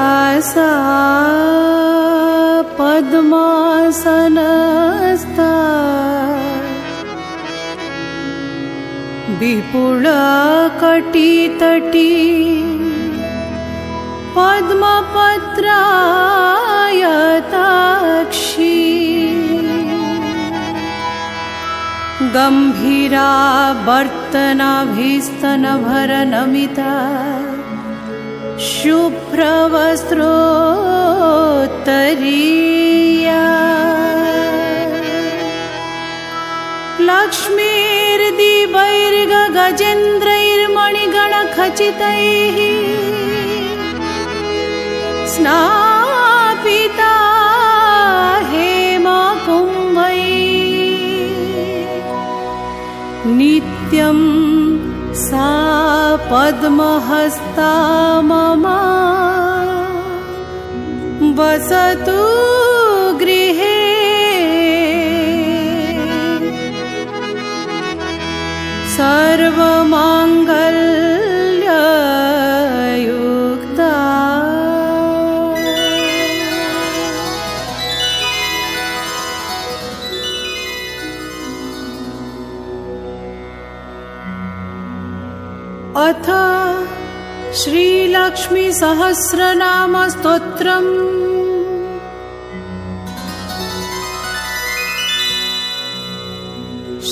यासा पद्मासनस्था विपुलकटितटी पद्मपत्रायताक्षी गंभीरा वर्तनाभिस्तनभरनमिता शुभ्रवस्त्रोत्तरीया लक्ष्मीर्दिवैर्गगजेन्द्रैर्मणिगणखचितैः स्नापिता हेमकुम्भैः नित्यं सा पद्महस्ता मम वसतु गृहे सर्वमांगल्ययुक्ता। अथ श्रीलक्ष्मी सहस्रनाम स्तोत्रम्।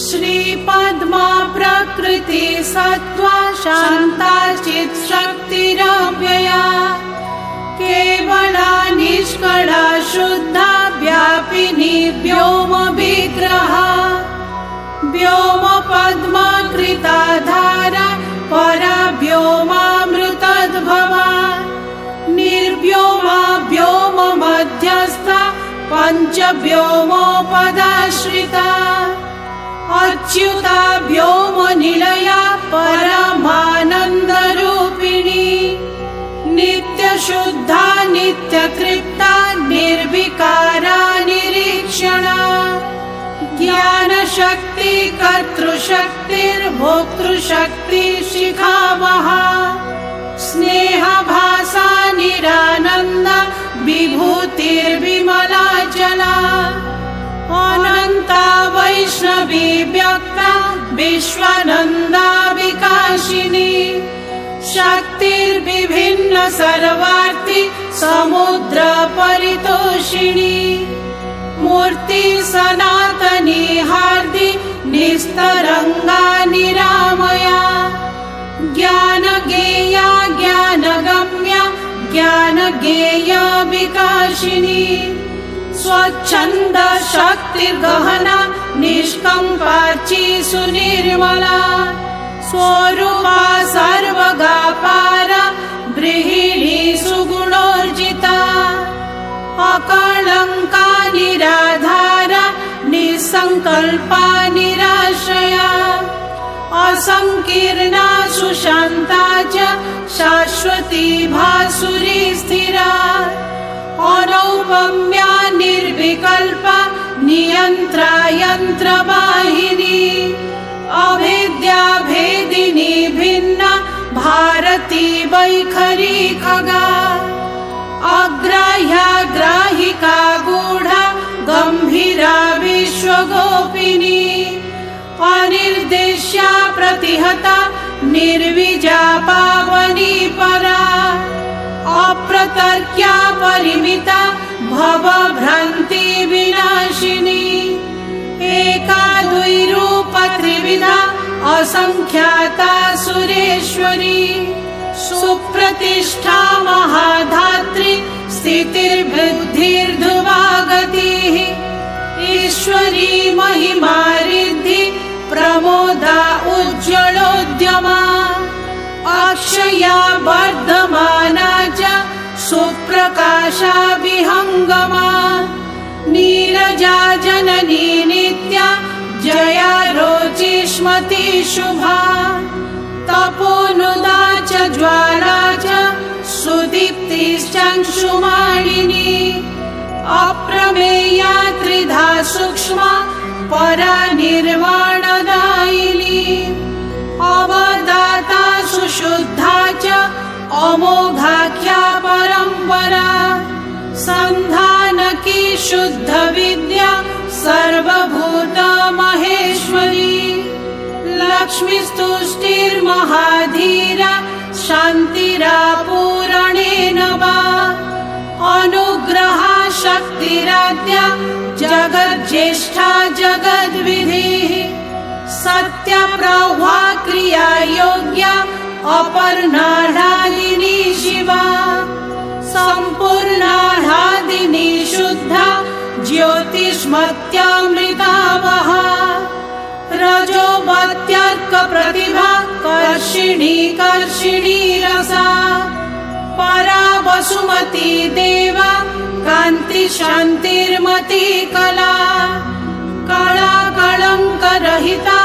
श्रीपद्मा प्रकृति सत्त्वा शान्ता चित् शक्तिरव्यया केवला निष्कला शुद्धा व्यापिनी व्योम विग्रहा व्योम पद्मा कृता धारा परा व्योमामृतद्भवा निर्व्योमा व्योम मध्यस्था पञ्चव्योमोपदाश्रिता अच्युता व्योम निलया परमानन्दरूपिणी नित्यशुद्धा नित्यतृप्ता निर्विकारा निरीक्षणा ज्ञानशक्ति कर्तृशक्तिर्भोक्तृशक्ति शिखामहा स्नेहभासा निरानन्दा विभूतिर्विमला जला अनन्ता वैष्णवी व्यक्ता विश्वानन्दा विकाशिनी शक्तिर्विभिन्न सर्वार्थी समुद्र परितोषिणी मूर्ति सनातनी हार्दि निस्तरंगा निरामया ज्ञानगेया ज्ञानगम्या ज्ञानगेय विकाशिनी स्वच्छंद शक्तिर्गहना निष्कंपाची सुनिर्मला स्वरूपा सर्वगापारा गृहिणी सुगुणोर्जिता अकलंका निराधारा निसंकल्पा निराश्रया असंकीर्णा सुशांता च शाश्वती भासुरी स्थिरा अनौपम्या निर्विकल्पा नियंत्रा यंत्रवाहिनी अभेद्या भेदिनी भिन्ना भारती वैखरी खगा अग्राह्या ग्राहिका गूढ़ा गंभीरा विश्वगोपिनी अनिर्देश्या प्रतिहता निर्विजा पावनी परा अप्रतर्क्या परिमिता भवभ्रांति विनाशिनी एका द्विरूपा त्रिविधा असंख्याता सुरेश्वरी सुप्रतिष्ठा महाधात्री स्थितिर्बुद्धिर्ध्रुवा गतिः ईश्वरी महिमा रिद्धि प्रमोदा उज्ज्वलोद्यमा अक्षया वर्धमाना च सुप्रकाशा विहंगमा नीरजा जननी नित्या जया रोचिष्मती शुभा तपोनुदा च ज्वाला च सुदीप्तिश्चक्षुमालिनी अप्रमेया त्रिधा सूक्ष्मा परा निर्वाणदायिनी अवदाता सुशुद्धा च अमोघाख्या परम्परा संधानकी शुद्ध विद्या सर्वभूत महेश्वरी लक्ष्मीस्तुष्टिर्महाधीरा शान्तिरापूरणेन वा अनुग्रहा शक्तिराद्या जगज्येष्ठा जगद्विधिः सत्यप्रभा क्रिया योग्या अपर्णाढादिनी शिवा सम्पूर्णाढादिनी शुद्धा ज्योतिष्मत्यामृतावहा रजोवत्यार्क प्रतिभा कर्षिणी रसा परा वसुमती देवा कान्ति शान्तिर्मती कला कला कलङ्करहिता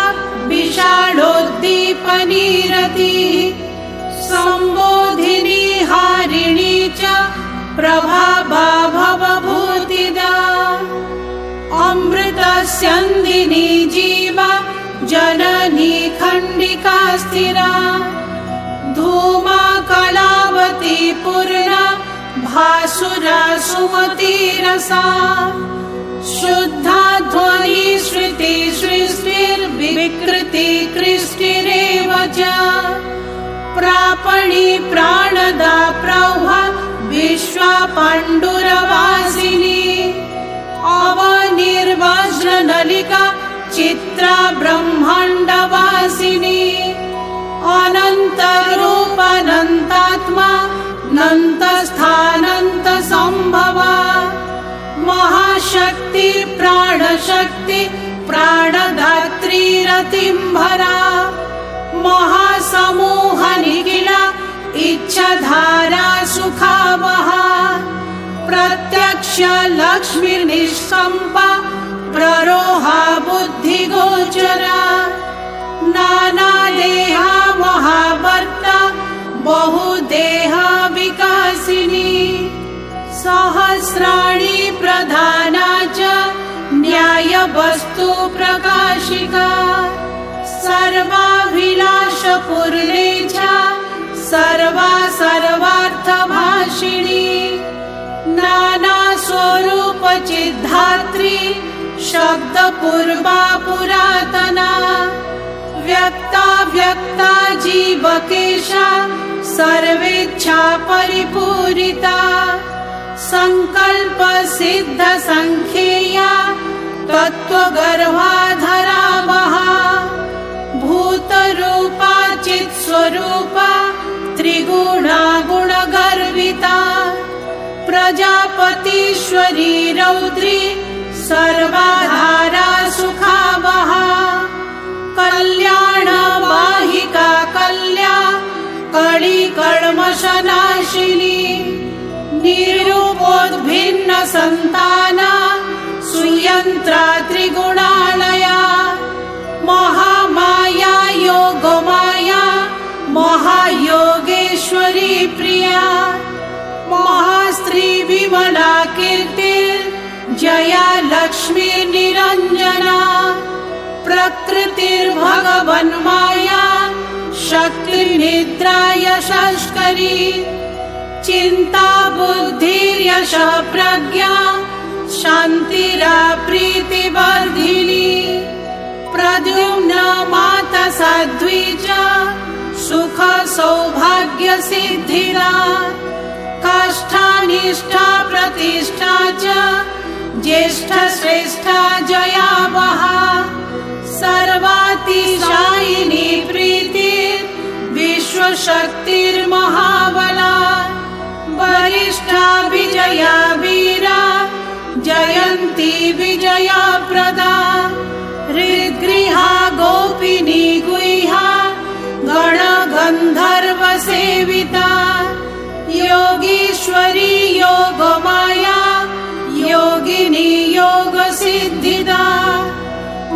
विशालोद्दीपनी रतिः सम्बोधिनी हारिणी च प्रभावा भवभूतिदा अमृतस्यन्दिनी जीवा जननी खण्डिका स्थिरा धूमा कलावती पूर्णा भासुरा सुमती रसा शुद्धा ध्वनि श्रुति सृष्टिर्विकृति कृष्टिरेव च प्रापणी प्राणदा प्रौहा विश्वा पाण्डुरवासिनी अवनिर्वज्रनलिका चित्रा ब्रह्माण्डवासिनी अनन्तरूपानन्तात्मा नन्तस्थानन्त सम्भवा महाशक्ति प्राणशक्ति प्राणदात्री रतिम्भरा महासमूह निखिला इच्छाधारा सुखावहा प्रत्यक्ष लक्ष्मीर्निष्कम्पा प्ररोहा बुद्धिगोचरा नानादेहा महावर्ता बहुदेहा विकासिनी सहस्राणि प्रधाना च न्यायवस्तु प्रकाशिका सर्वाभिलाषपूर्णेच्छा सर्वा सर्वार्थभाषिणी नाना स्वरूप चिद्धात्री शब्दपूर्वा पुरातना व्यक्ता व्यक्ता जीवकेशा सर्वेच्छा परिपूरिता संकल्प सिद्ध संख्येया तत्त्वगर्भाधरा वहा भूतरूपा चित्स्वरूपा त्रिगुणा गुणगर्विता प्रजापतीश्वरी रौद्री सर्वाधारा सुखावहा कल्याणवाहिका कल्या कलिकल्मषनाशिनी निरूपोद्भिन्न संताना सुयंत्रा त्रिगुणालया महामाया योगमाया महायोगेश्वरी प्रिया महास्त्री विमला कीर्तिर् जया लक्ष्मी निरंजना प्रकृतिर्भगवन्माया शक्तिर्निद्रा यशस्करी चिंता बुद्धिर्यशः प्रज्ञा शान्तिरा प्रीतिवर्धिनी प्रद्युम्न माता साध्वी च सुख सौभाग्य सिद्धिदा काष्ठा निष्ठा प्रतिष्ठा च ज्येष्ठ श्रेष्ठा जया वहा सर्वातिशायिनी प्रीतिर् विश्वशक्तिर्महाबला वरिष्ठा विजया वीरा जयन्ती विजया प्रदा हृद्गृहा गोपिनी गुह्या गणगन्धर्व सेविता योगीश्वरी योगमाया योगिनी योग सिद्धिदा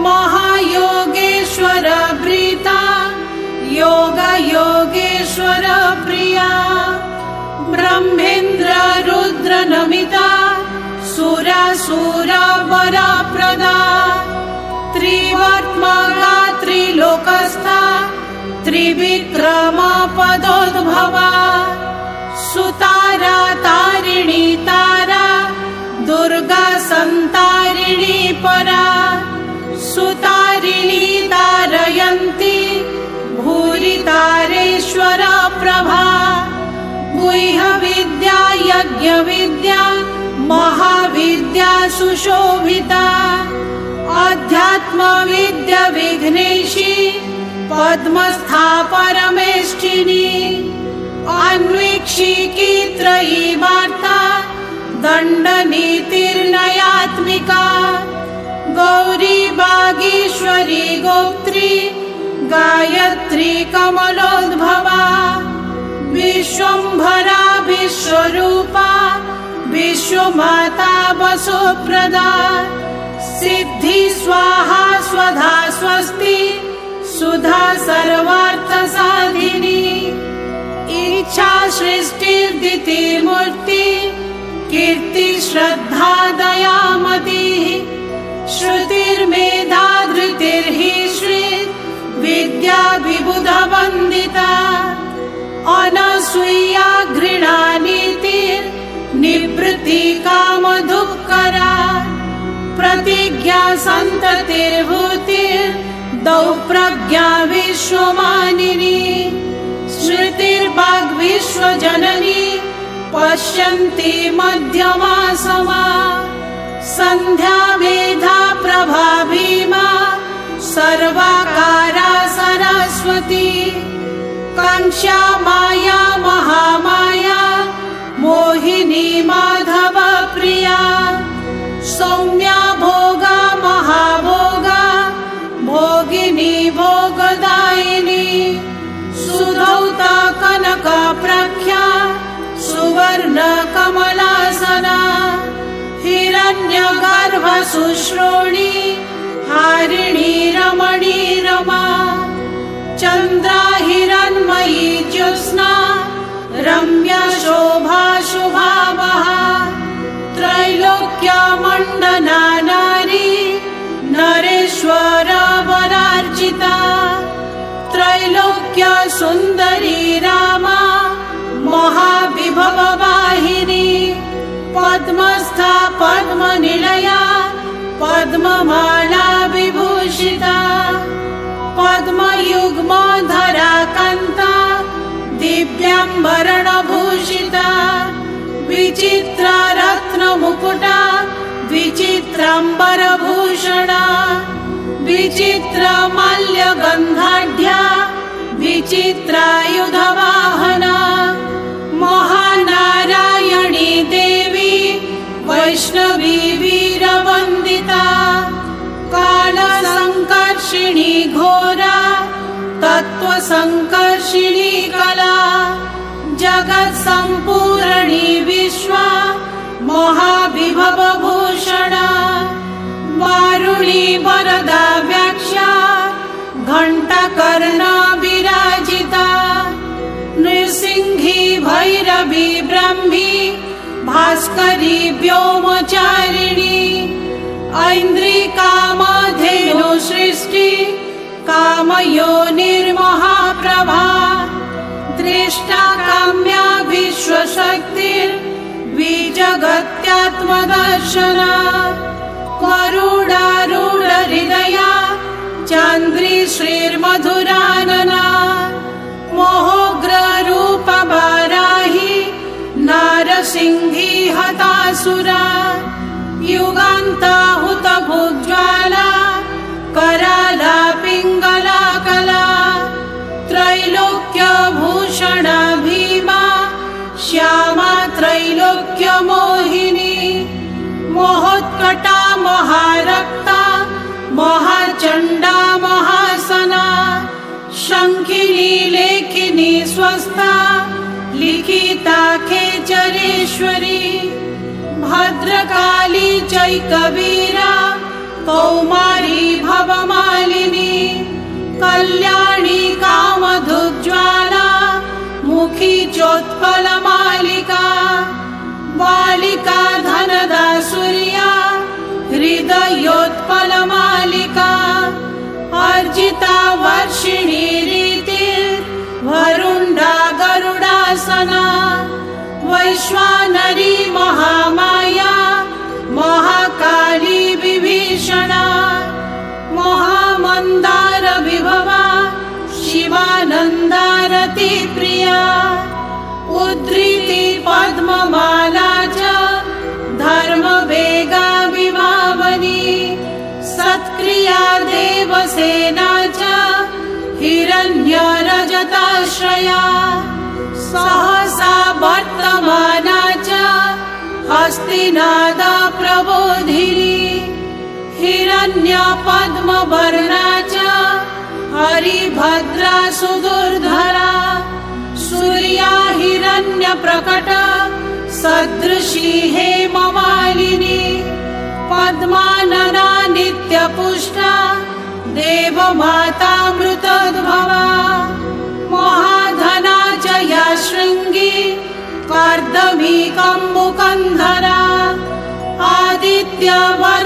महायोगेश्वर प्रीता योग योगेश्वर प्रिया ब्रह्मेन्द्र रुद्र नमिता सुरासुरवरप्रदा त्रिवर्त्मगा त्रिलोकस्था त्रिविक्रमपदोद्भवा सुतारा तारिणी तारा दुर्गा संतारिणी परा सुतारिणी तारयन्ति भूरि तारेश्वर प्रभा गुह्य विद्या यज्ञ विद्या महाविद्या सुशोभिता अध्यात्म विद्या विघ्नेशी पद्मस्था परमेष्ठिनी अन्वीक्षिकी त्रयी वार्ता दण्डनीतिर्नयात्मिका गौरी बागीश्वरी गोत्री गायत्री कमलोद्भवा विश्वम्भरा विश्वरूपा विश्वमाता वसुप्रदा सिद्धि स्वाहा स्वधा स्वस्ति सुधा सर्वार्थ साधिनी इच्छा सृष्टिर्दिति मूर्ति कीर्ति श्रद्धा दयामती श्रुतिर्मेधा धृतिर्हि श्री विद्या विबुधा वन्दिता अनसूया घृणा नीतिर्निवृत्ति कामदुःखरा प्रतिज्ञा सन्ततिर्भूतिर्दौ प्रज्ञा विश्वमानिनी श्रुतिर्वाग्विश्वजननी पश्यन्ति मध्यमा समा सन्ध्या मेधा प्रभा भीमा सर्वाकारा सरस्वती कांक्षा माया महामाया मोहिनी माधव प्रिया सौम्या भोगा महाभोगा भोगिनी भोगदायिनी सुधौता कनक प्रख्या सुवर्ण कमलासना हिरण्यगर्भ शुश्रोणी हारिणी रमणी रमा चन्द्रा हिरण्मयी ज्योत्स्ना रम्या शोभा शुभावहा त्रैलोक्यमण्डना नारी नरेश्वर वरार्चिता त्रैलोक्य सुन्दरी रामा महाविभववाहिनी पद्मस्था पद्मनिलया पद्ममाला विभूषिता पद्मयुग्मधरा कान्ता दिव्याम्बरणभूषिता विचित्रा रत्नमुकुटा विचित्राम्बरभूषणा विचित्रमाल्यगन्धाढ्या विचित्रायुधवाहना महानारायणी देवी वैष्णवी वीरवन्दिता कालसङ्कर्षिणी घोरा तत्त्वसङ्कर्षिणी कला जगत्सम्पूर्णी विश्वा महाविभवभूषणा वारुणी वरदा व्याख्या घण्टाकर्णा विराजिता नृसिंही भैरवी ब्रह्मी भास्करी व्योमचारिणी ऐन्द्री कामधेनु सृष्टि कामयोनिर्महाप्रभा दृष्टा काम्या विश्वशक्तिर्विजगत्यात्मदर्शना करुणारूढ हृदया चान्द्री श्रीर्मधुरानना मोहोग्ररूप वाराही नारसिंही हतासुरा युगान्ताहुत भुज्ज्वाला कराला पिङ्गला कला त्रैलोक्यभूषणा भीमा श्यामा त्रैलोक्यमोहिनी मोहोत्कटा महारक्ता महाचण्डा महासना शङ्खिनी लेखिनी स्वस्था लिखिता खेचरेश्वरी भद्रकाली चैकवीरा कौमारी भवमालिनी कल्याणी कामधुग्ज्वाला मुखी चोत्पलमालिका बालिका धनदासु वर्षिणी रीतिर्वरुण्डा गरुडासना वैश्वानरी महामाया महाकाली विभीषणा महामन्दार विभवा शिवानन्दारति प्रिया उद्धृति पद्ममाला च धर्मवेगा विभावनी सत्क्रिया देवसेना च हिरण्यरजताश्रया सहसा वर्तमाना च हस्तिनादा प्रबोधिनी हिरण्यपद्मवर्णा च हरिभद्रा सुदुर्धरा सूर्या हिरण्यप्रकट सदृशी हेममालिनी पद्मानना नित्यपुष्टा देवमातामृतोद्भवा महाधना च या शृङ्गी कर्दमीकम्बुकन्धरा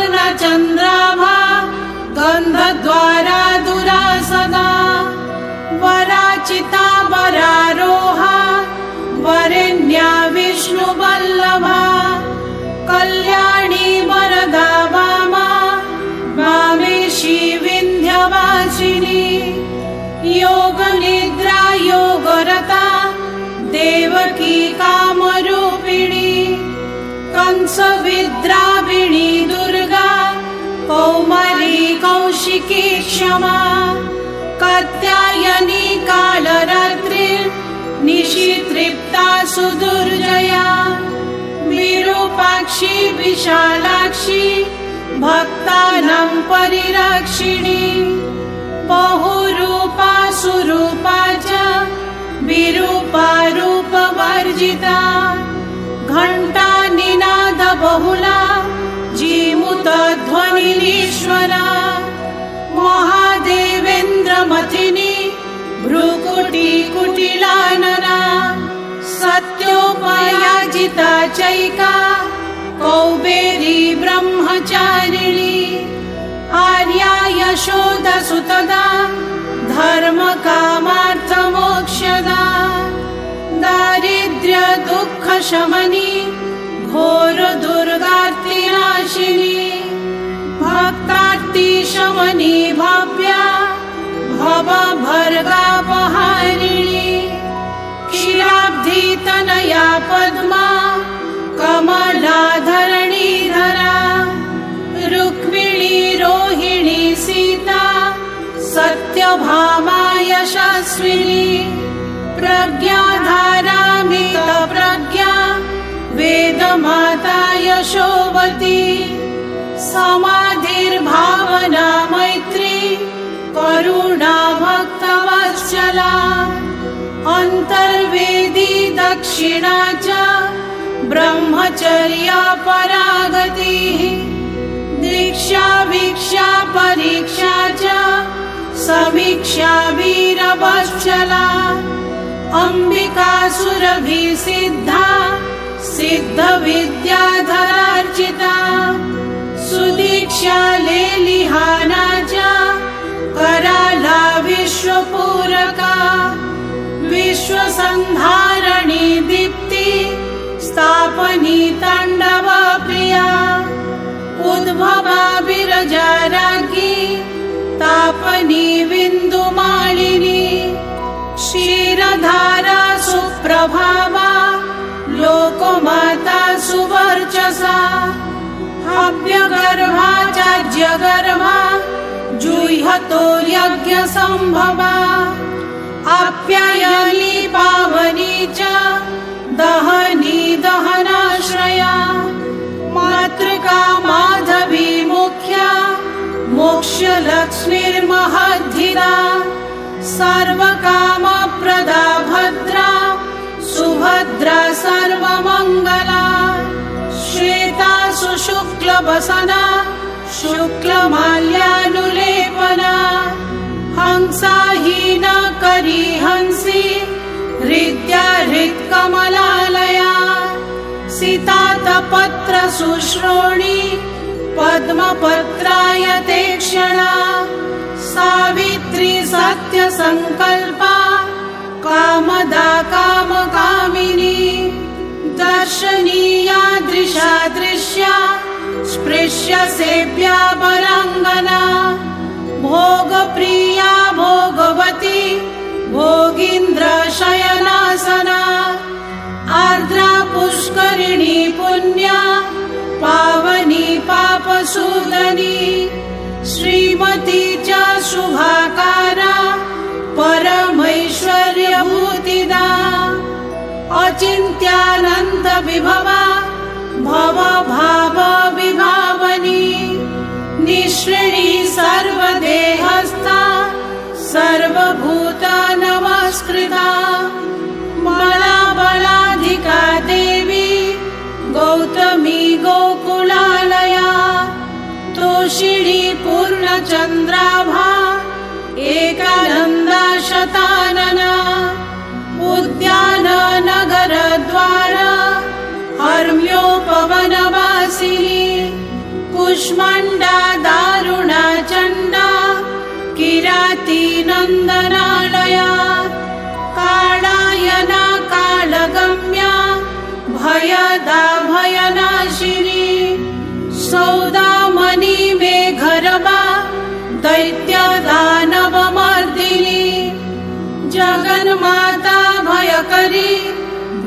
आदित्यवर्णचन्द्राभा गन्धद्वारा दुरासदा वराचिता वरारोहा वरेण्या विष्णुवल्लभा कल्याणी वरदा वामा वामेशी विन्ध्यवासिनी योगनिद्रा योगरता देवकी कामरूपिणी कंसविद्राविणी दुर्गा कौमारी कौशिकी क्षमा कात्यायनी कालरात्रि निशितृप्ता सुदुर्जया विरूपाक्षी विशालाक्षी भक्तानां परिरक्षिणी बहुरूपा सुरूपा च विरूपा रूपवर्जिता घण्टा निनाद बहुला जीमुतध्वनिनीश्वरा महादेवेन्द्रमथिनी भ्रुकुटी कुटिलानना सत्योपयाजिता चैका कौबेरी ब्रह्मचारिणी आर्या यशोदसुतदा धर्मकामार्थमोक्षदा दारिद्र्य दुःखशमनी घोर दुर्गार्तिनाशिनी भक्तार्तिशमनी भव्या भवभर्गापहारिणी क्षीराब्धितनया पद्मा कमलाधरणीधरा रुक्मिणी रोहिणी सीता सत्यभामा यशस्विनी प्रज्ञाधारामितप्रज्ञा वेदमाता यशोवती समाधिर्भावना मैत्री करुणा भक्तवत्सला अन्तर्वेदी दक्षिणा च ब्रह्मचर्या परागतिः दीक्षा वीक्षा परीक्षा च समीक्षा वीरवत्सला अम्बिका सुरभिसिद्धा सिद्धविद्याधरार्चिता सुदीक्षा लेलिहाना च कराला विश्वपूरका विश्वसंधारणी दीप्ति स्थापनी ताण्डवा प्रिया उद्भवा विरजा राज्ञी तापनी विन्दुमालिनी क्षीरधारा सुप्रभावा लोकमाता सुवर्चसा हव्यगर्भा चाज्यगर्भा जुह्यतो यज्ञसम्भवा आप्यायनी पावनी च दहनी दहनाश्रया मातृका माधवी मुख्या मोक्षलक्ष्मीर्महद्धिरा सर्वकामप्रदा भद्रा सुभद्रा सर्वमङ्गला श्वेता सुशुक्लवसना शुक्लमाल्यानुलेपना हंसाहीना करीहंसी हृद्या हृत्कमलालया सीतातपत्र शुश्रोणी पद्मपत्रायते क्षणा सावित्री सत्य सङ्कल्पा कामदा कामकामिनी दर्शनीया दृशा दृश्या स्पृश्य सेव्या वराङ्गना भोगप्रिया भोगवती भोगीन्द्र शयनासना आर्द्रा पुष्करिणी पुण्या पावनी पापसूदनी श्रीमती च शुभाकारा परमैश्वर्यभूतिदा अचिन्त्यानन्द विभवा भव भाव विभावनी निःश्रेणी सर्वदेहस्था सर्वभूता नमस्कृता बला बलाधिका देवी गौतमी गोकुलालया तोषिणी पूर्णचन्द्राभा एकानन्दा शतानना उद्यान नगरद्वार हर्म्योपवनवासिनी कुष्माण्डा दारुणा चण्डा किराती नन्दनालया कालायना कालगम्या भयदा भयनाशिनी सौदामनी मेघरवा दैत्यदानवमर्दिनी जगन्माता भयकरी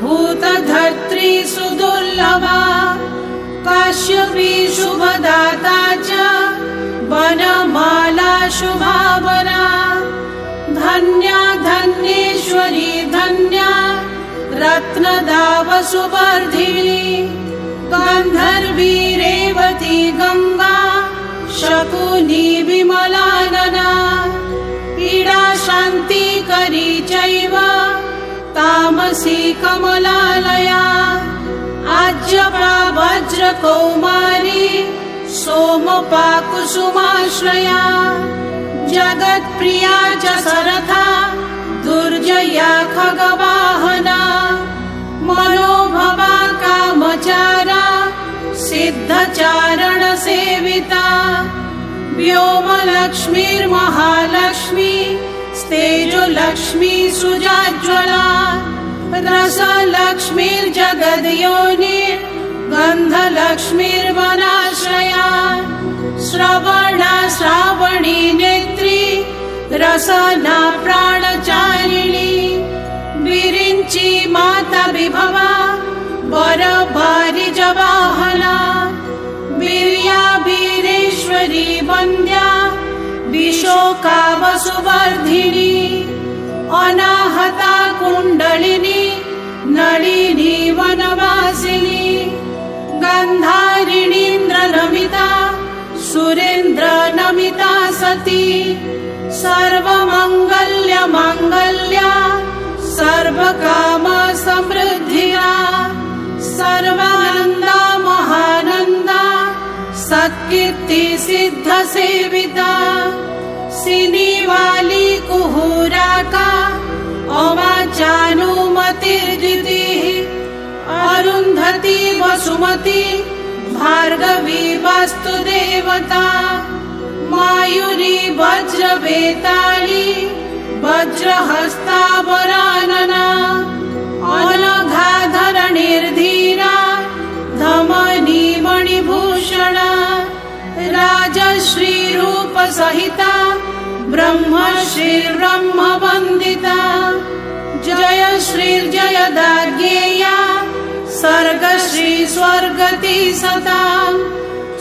भूतधर्त्री सुदुर्लभा काश्यपी शुभदाता च वनमाला शुभावना धन्या धन्येश्वरी धन्या रत्नदा वसुवर्धिनी गान्धर्वी रेवती गंगा शकुनी विमलानना इडा शान्तिकरी चैव तामसी कमलालया आज्यपा वज्रकौमारी सोमपा कुसुमाश्रया जगत्प्रिया च सरथा दुर्जया खगवाहना मनोभवा कामचारा सिद्धचारण सेविता व्योमलक्ष्मीर्महालक्ष्मी तेजोलक्ष्मी सुजाज्वला रसलक्ष्मीर्जगद्योनिर् गन्धलक्ष्मीर्वनाश्रया श्रवणा श्रावणी नेत्री रसना प्राणचारिणी विरिञ्ची माता विभवा वरभारिजवाहना वीर्या वीरेश्वरी वन्द्या विशोका वसुवर्धिनी अनाहता कुण्डलिनी नलिनी वनवासिनी गन्धारिणीन्द्रनमिता सुरेन्द्रनमिता सती सर्वमङ्गल्यमाङ्गल्या सर्वकामसमृद्धिदा सर्वानन्दा महानन्दा सत्कीर्ति सिद्धसेविता सिनीवाली कुहूराका अवाचानुमतिर्दितिः अरुन्धती वसुमती भार्गवी वास्तुदेवता मायुरी वज्रवेताली वज्रहस्ता वरानना अनघाधरणिर्धीरा धमनी मणिभूषणा राजश्री रूप सहिता ब्रह्मश्रीर्ब्रह्मवन्दिता जय श्रीर्जयदाज्ञेया सर्गश्री स्वर्गति सता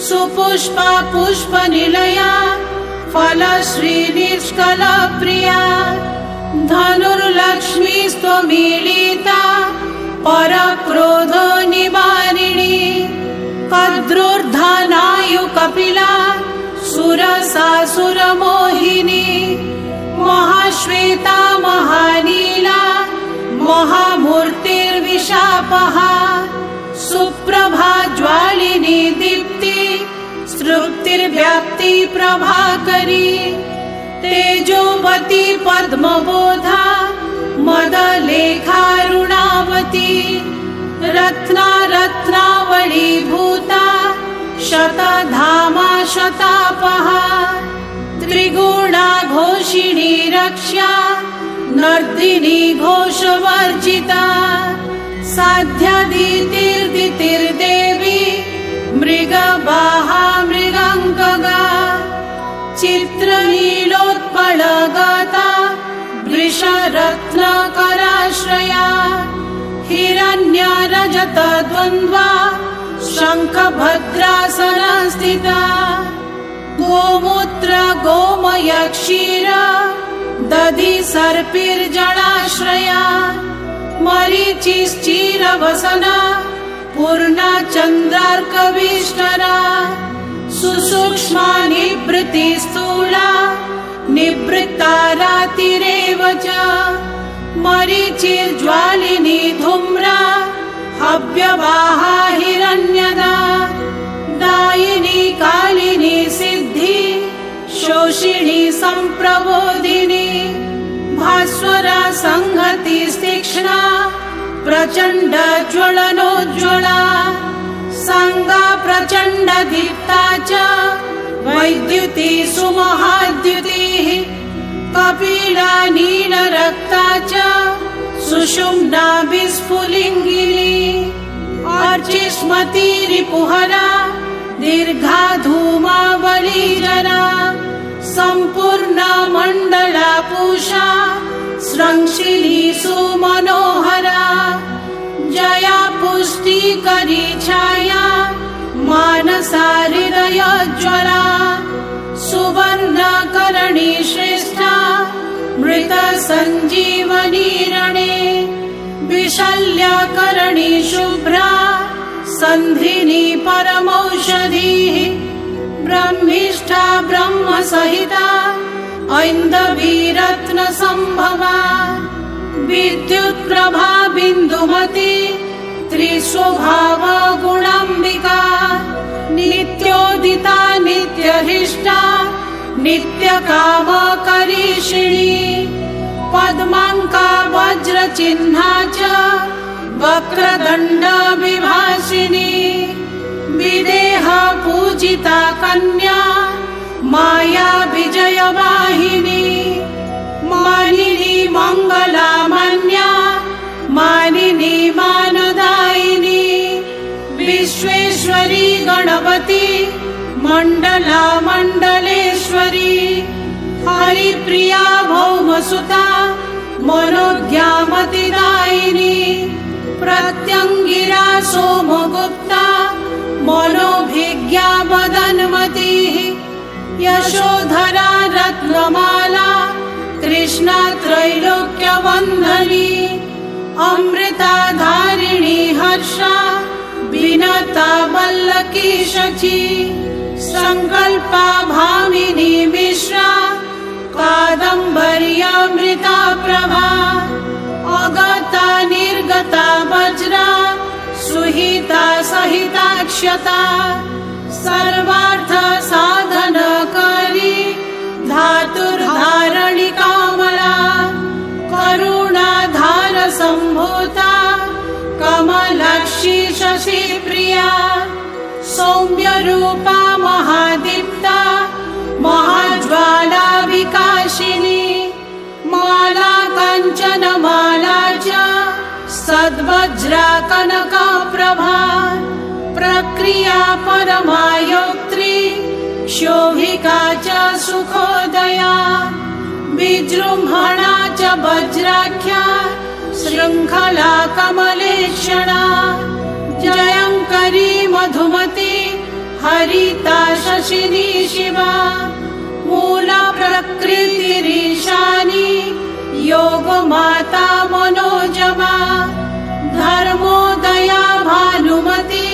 सुपुष्पा पुष्पनिलया फलश्री निष्कलप्रिया धनुर्लक्ष्मी स्वमीलिता परक्रोधो निवारिणी कद्रुर्धनायुकपिला सुरसासुरमोहिनी महाश्वेता महानीला महामूर्तिर्विशापः सुप्रभा ज्वालिनी दीप्ति सृप्तिर्व्याप्ति प्रभाकरी तेजोवती पद्मबोधा मदलेखारुणावती रत्ना रत्नावली भूता शतधामा शतापहा त्रिगुणा घोषिणी रक्ष्या नर्दिनी घोषवर्जिता साध्यादितिर्दितिर्देवी मृगबाहा मृगाङ्कगा चित्रनीलोत्पलगता वृषरत्नकराश्रया हिरण्यरजतद्वन्द्वा शङ्खभद्रासना स्थिता गोमूत्र गोमय क्षीर दधि सर्पिर्जलाश्रया मरीचिश्चिरवसना पूर्णा चन्द्रार्कविष्टरा सुसूक्ष्मा निवृत्ति स्थूला निवृत्तारातिरेव च मरीचिर्ज्वालिनी धूम्रा हव्यवाहा हिरण्यदा दायिनी कालिनी सिद्धि शोषिणी सम्प्रबोधिनी भास्वरा संहति तीक्ष्णा प्रचण्ड ज्वलनोज्ज्वला सांगा प्रचण्ड दीप्ता च वैद्युती सुमहाद्युतिः कपिला नीलरक्ता च सुषुम्ना विस्फुलिङ्गिनी अर्चिष्मती रिपुहरा दीर्घा धूमावलीजना सम्पूर्णा मण्डला पूषा स्रंशिनी सुमनोहरा जया पुष्टिकरी छाया मानसा हृदयोज्ज्वला सुवर्णकरणी श्रेष्ठा मृत सञ्जीवनी रणे विशल्यकरणी शुभ्रा सन्धिनी परमौषधिः ब्रह्मिष्ठा ब्रह्मसहिता ऐन्दवी रत्नसम्भवा विद्युत्प्रभा बिन्दुमती त्रिस्वभाव गुणाम्बिका नित्योदिता नित्यहृष्टा नित्यकामकरीषिणी पद्माङ्का वज्रचिह्ना च वक्रदण्ड विभासिनी विदेह पूजिता कन्या माया विजयवाहिनी मानिनी मङ्गलामन्या मानिनी मानदायिनी विश्वेश्वरी गणपति मण्डला मण्डलेश्वरी हरिप्रिया भौमसुता मनोज्ञामतिदायिनी प्रत्यङ्गिरा सोमगुप्ता मनोभिज्ञा वदन्मतिः यशोधरा रत्नमाला कृष्णा त्रैलोक्यवन्धनी अमृताधारिणी हर्षा विनता वल्लकी शची संकल्पा भामिनी मिश्रा कादम्बर्यामृता प्रभा अगता निर्गता वज्रा सुहिता सहिताक्षता सर्वार्थ साधनकारी धातुर्धारणि कामला करुणाधार सम्भूता कमलक्षी शशि प्रिया सौम्यरूपा महादीप्ता महाज्वाला विकाशिनी माला काञ्चन माला च सद्वज्रा कनकप्रभा प्रक्रिया परमायोक्त्री शोभिका च सुखोदया विजृम्भणा च वज्राख्या शृङ्खला कमलेक्षणा जयङ्करी मधुमती हरिता शशिनी शिवा मूला प्रकृतिरीशानी योगमाता मनोजमा धर्मोदया भानुमती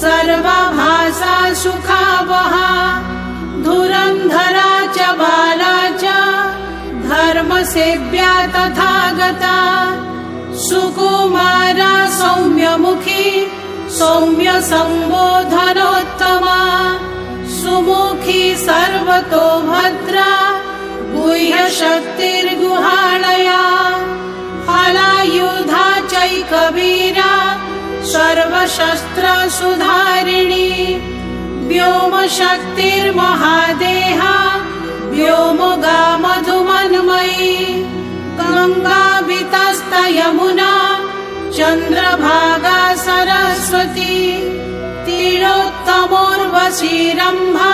सर्वभाषा सुखावहा धुरन्धरा च बाला च धर्मसेव्या तथागता सुकुमारा सौम्यमुखी सौम्य संबोधनोत्तमा सुमुखी सर्वतो भद्रा गुह्य शक्तिर्गुहालया फलायुधा चैकवीरा सर्वशस्त्र सुधारिणी व्योम शक्तिर्महादेहा व्योमगा मधुमन्मयी गंगा वितस्ता यमुना चंद्रभागा सरस्वती तिलोत्तमोर्वशी रंभा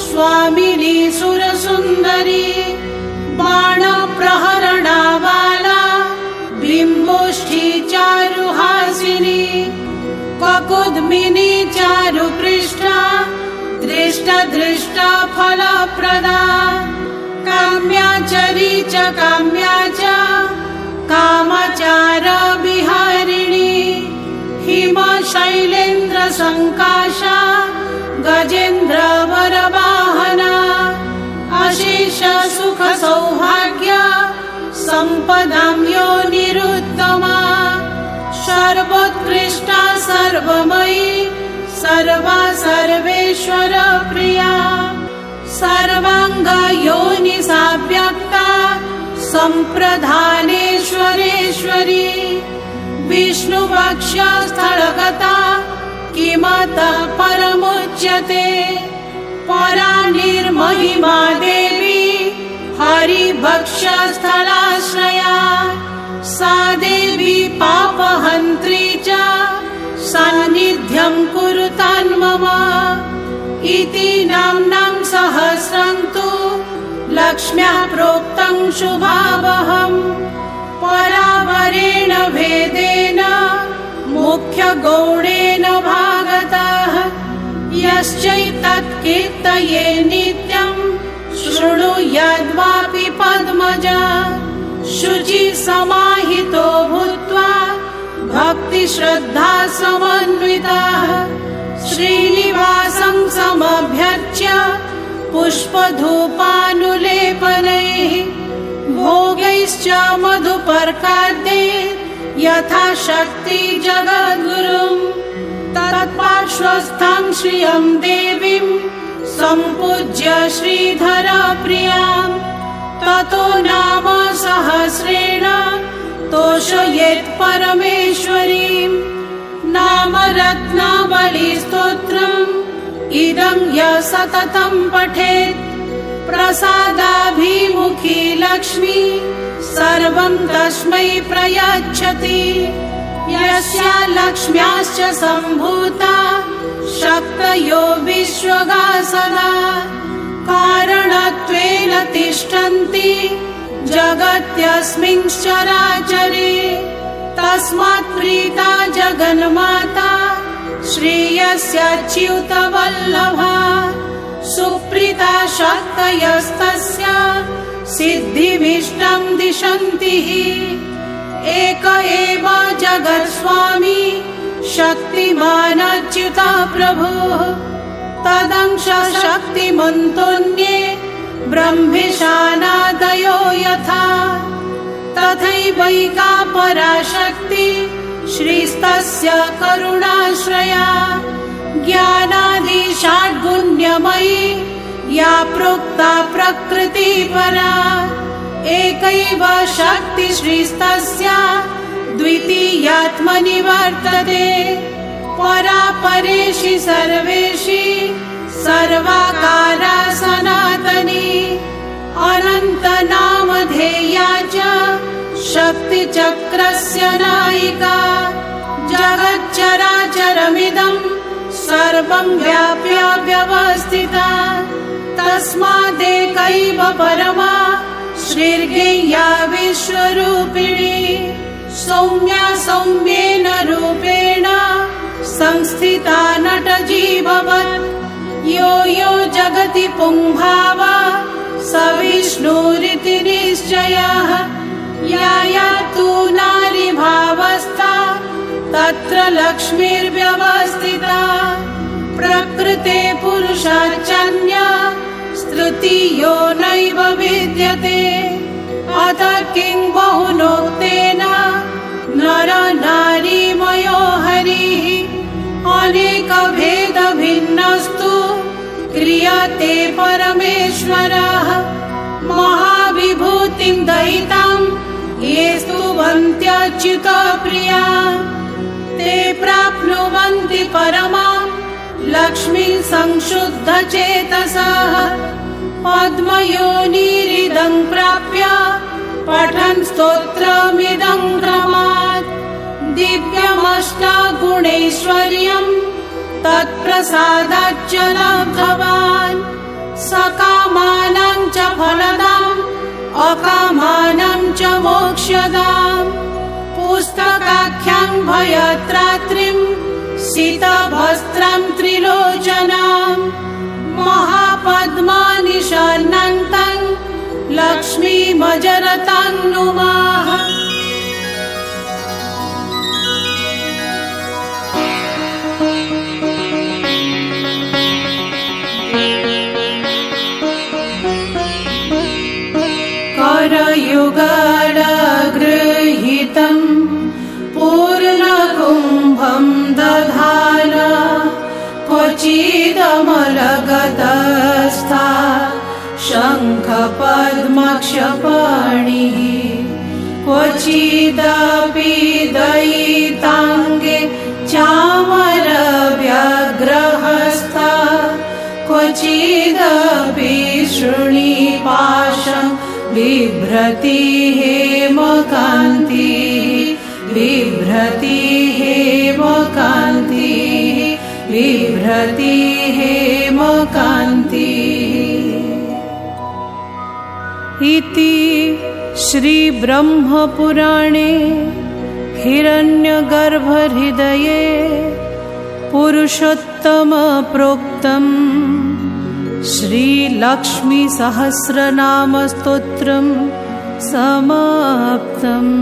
स्वामिनी सुरसुंदरी बाणप्रहरणा बाला बिंबोष्ठी चारुहासिनी ककुद्मिनी चारुपृष्ठा दृष्टा फलप्रदा काम्याचरी च काम्या च कामचार विहारिणी हिमशैलेन्द्र संकाशा गजेन्द्र वरवाहना अशेष सुख सौभाग्य संपदां योनिरुत्तमा सर्वोत्कृष्टा सर्वमयी सर्वा सर्वेश्वर प्रिया सर्वांग योनि सा व्यक्ता संप्रधानेश्वरेश्वरी विष्णुवक्ष स्थलगता किमतः परमुच्यते परा निर्महिमा देवी हरिभक्ष स्थलाश्रया सा देवी पापहन्त्री च सान्निध्यं कुरुतान्मम इति नाम्नां सहस्रं तु लक्ष्म्या प्रोक्तं शुभावहम् परावरेण भेदेन मुख्यगौणेन भागतः यश्चैतत् कीर्तये नित्यं शृणुयाद्वापि पद्मजा शुचि समाहितो भूत्वा भक्ति श्रद्धा समन्वितः श्रीनिवासं समभ्यर्च्य पुष्पधूपानुलेपनैः भोगैश्च मधुपर्काद्यै यथाशक्ति जगद्गुरुं तत्पार्श्वस्थां श्रियं देवीं सम्पूज्य श्रीधर प्रियां ततो नाम सहस्रेण तोषयेत् परमेश्वरीं नाम रत्नावली स्तोत्रम् इदं यः सततं पठेत् प्रसादाभिमुखी लक्ष्मी सर्वं तस्मै प्रयच्छति यस्या लक्ष्म्याश्च सम्भूता शक्तयो विश्वगा सदा कारणत्वेन तिष्ठन्ति जगत्यस्मिन् चराचरे तस्मात् प्रीता जगन्माता श्रेयस्याच्युतवल्लभा सुप्रीता शक्तयस्तस्य सिद्धिमीष्टं दिशन्ति एक एव जगत्स्वामी शक्तिमान् अच्युतः प्रभुः तदंश शक्तिमन्तोऽन्ये ब्रह्मेशानादयो यथा तथैवैका पराशक्ति श्रीस्तस्य करुणाश्रया ज्ञानादि षड्गुण्यमयी या प्रोक्ता प्रकृतिपरा एकैव शक्ति श्रीस्तस्य द्वितीयात्मनि वर्तते परा परेशि सर्वेशि सर्वाकारा सनातनी अनन्तनामधेया च शक्तिचक्रस्य नायिका जगच्चराचरमिदं सर्वं व्याप्य व्यवस्थिता तस्मादेकैव परमा श्रीर्गेया विश्वरूपिणी सौम्या सौम्येन रूपेण संस्थिता नटजीववत् यो यो जगति पुंभावा स विष्णुरिति निश्चयः या या तु नारीभावस्था तत्र लक्ष्मीर्व्यवस्थिता प्रकृते पुरुषाच्चान्या स्तृतीयो नैव विद्यते अथ किं बहुनोक्तेन नर नारीमयो हरिः अनेकभेदभिन्नस्तु क्रियते परमेश्वरः महाविभूतिं दयितां ये स्तुवन्त्यच्युतप्रिया ते प्राप्नुवन्ति परमां लक्ष्मीं संशुद्धचेतसः पद्मयोनिरिदं प्राप्य पठन् स्तोत्रमिदं क्रमात् दिव्यमष्टगुणैश्वर्यं तत्प्रसादाच्च लब्धवान् सकामानां च फलदाम् अकामानां च मोक्षदाम् पुस्तकाख्यां भयत्रात्रिं सितभस्त्रं त्रिलोचनां महापद्मानिशन्नं लक्ष्मीमजरतं नुमः। करयुगलगृहीतं पूर्णकुम्भं दधान क्वचिदमलगतस्था शङ्खपद्मक्षपाणिः क्वचिदपि दयिताङ्गे चामरव्यग्रहस्था क्वचिदपि शृणिपाशं बिभ्रति हेमकान्तिः बिभ्रति हेमकान्तिः बिभ्रति हेमकान्तिः। इति श्रीब्रह्मपुराणे हिरण्यगर्भहृदये पुरुषोत्तमप्रोक्तम् श्रीलक्ष्मीसहस्रनामस्तोत्रं समाप्तम्।